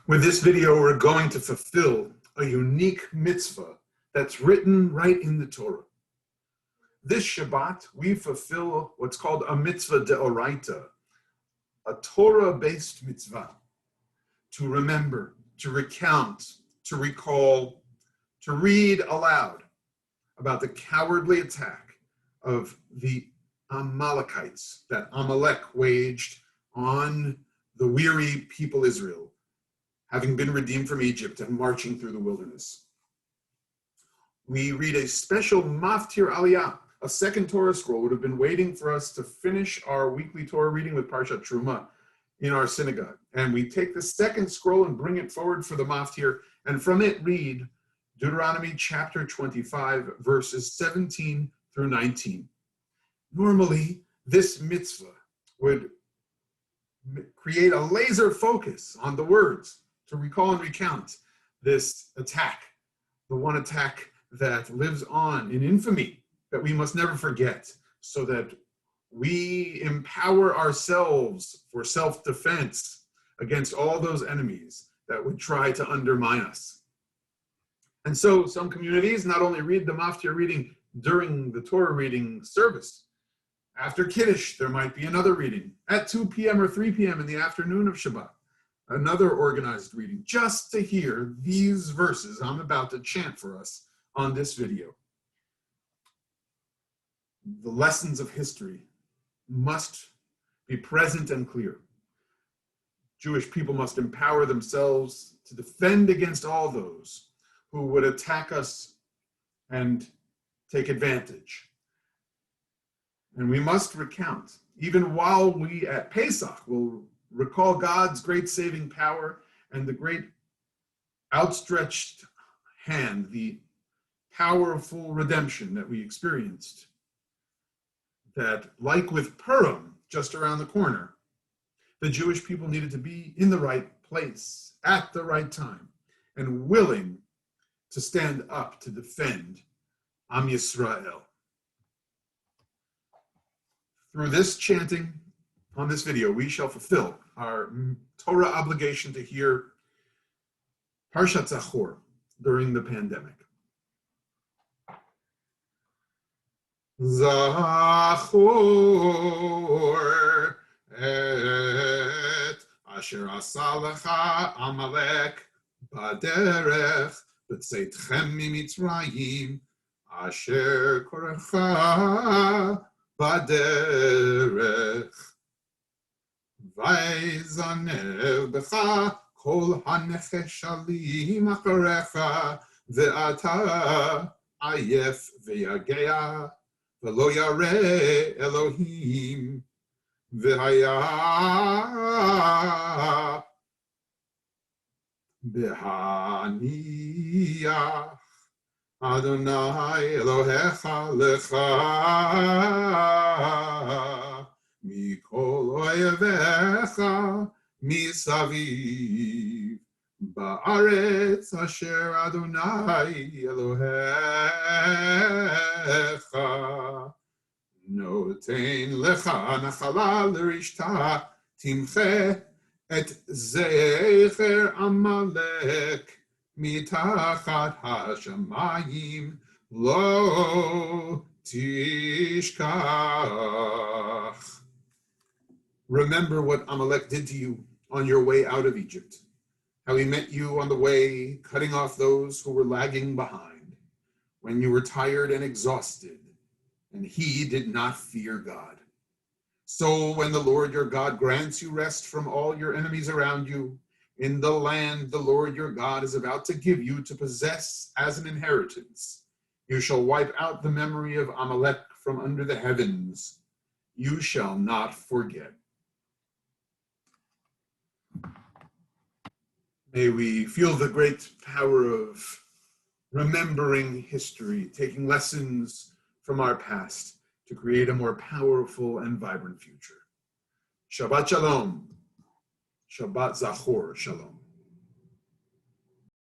With this video, we're going to fulfill a unique mitzvah that's written right in the Torah. This Shabbat, we fulfill what's called a mitzvah deoraita, a Torah-based mitzvah, to remember, to recount, to recall, to read aloud about the cowardly attack of the Amalekites that Amalek waged on the weary people Israel, having been redeemed from Egypt and marching through the wilderness. We read a special Maftir Aliyah, a second Torah scroll would have been waiting for us to finish our weekly Torah reading with Parshat Truma in our synagogue. And we take the second scroll and bring it forward for the Maftir, and from it read Deuteronomy chapter 25, verses 17 through 19. Normally, this mitzvah would create a laser focus on the words to recall and recount this attack, the one attack that lives on in infamy that we must never forget, so that we empower ourselves for self-defense against all those enemies that would try to undermine us. And so some communities not only read the Maftir reading during the Torah reading service. After Kiddush, there might be another reading at 2 p.m. or 3 p.m. in the afternoon of Shabbat, another organized reading, just to hear these verses I'm about to chant for us on this video. The lessons of history must be present and clear. Jewish people must empower themselves to defend against all those who would attack us and take advantage. And we must recount, even while we at Pesach will recall God's great saving power and the great outstretched hand, the powerful redemption that we experienced. That, like with Purim, just around the corner, the Jewish people needed to be in the right place at the right time and willing to stand up to defend Am Yisrael. Through this chanting on this video, we shall fulfill our Torah obligation to hear Parshat Zakhor during the pandemic. Zakhor et asher asa lecha Amalek baderech b'tzeitchem miMitzrayim asher korecha baderech vayzanev becha kol hanecheshalim acharecha ve'ata ayef ve'yagea v'lo yareh Elohim ve'haya b'haniyah Adonai Elohecha lecha mikol oyevecha misaviv ba'aretz asher Adonai Elohecha noten lecha nachala l'rishta timche et zecher Amalek mitachat hashamayim lo tishkach. Remember what Amalek did to you on your way out of Egypt, how he met you on the way, cutting off those who were lagging behind, when you were tired and exhausted, and he did not fear God. So when the Lord your God grants you rest from all your enemies around you, in the land the Lord your God is about to give you to possess as an inheritance, you shall wipe out the memory of Amalek from under the heavens. You shall not forget. May we feel the great power of remembering history, taking lessons from our past to create a more powerful and vibrant future. Shabbat Shalom. Shabbat Zakhor Shalom.